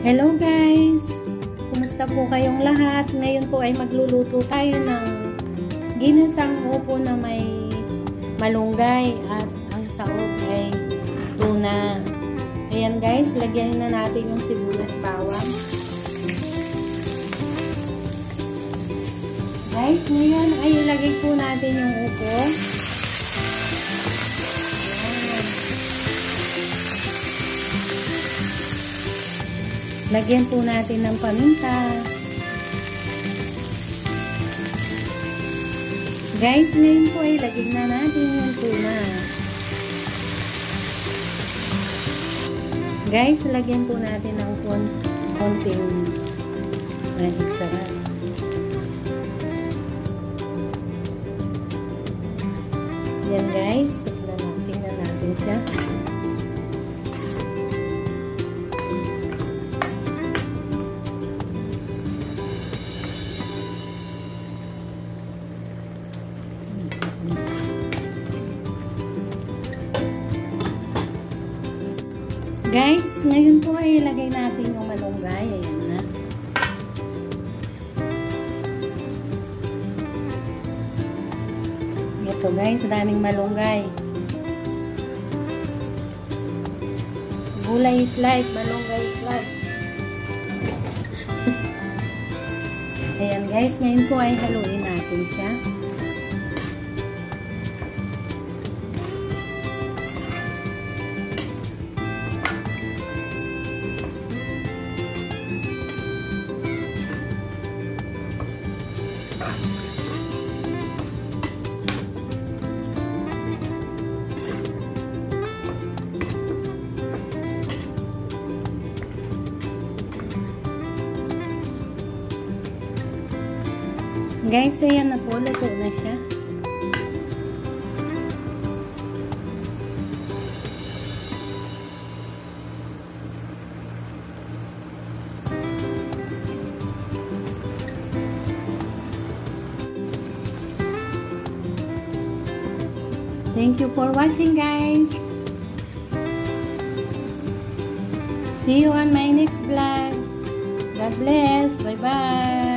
Hello guys! Kumusta po kayong lahat? Ngayon po ay magluluto tayo ng ginasang upo na may malunggay at ang saog ay tuna. Ayan guys, lagyan na natin yung sibuyas bawang. Guys, ngayon ay ilagay po natin yung upo. Lagyan po natin ng paminta. Guys, ngayon po ay lagyan na natin yung tuna. Guys, lagyan po natin ng konting magic sarap. Yan guys, tingnan natin siya. Guys, ngayon po ay ilagay natin yung malunggay. Ayan na. Ito guys, daming malunggay. Gulay is life, malunggay is life. Ayan guys, ngayon po ay haluin natin siya. Guys, ayan na po, luto na siya. Thank you for watching guys. See you on my next vlog. God bless. Bye bye.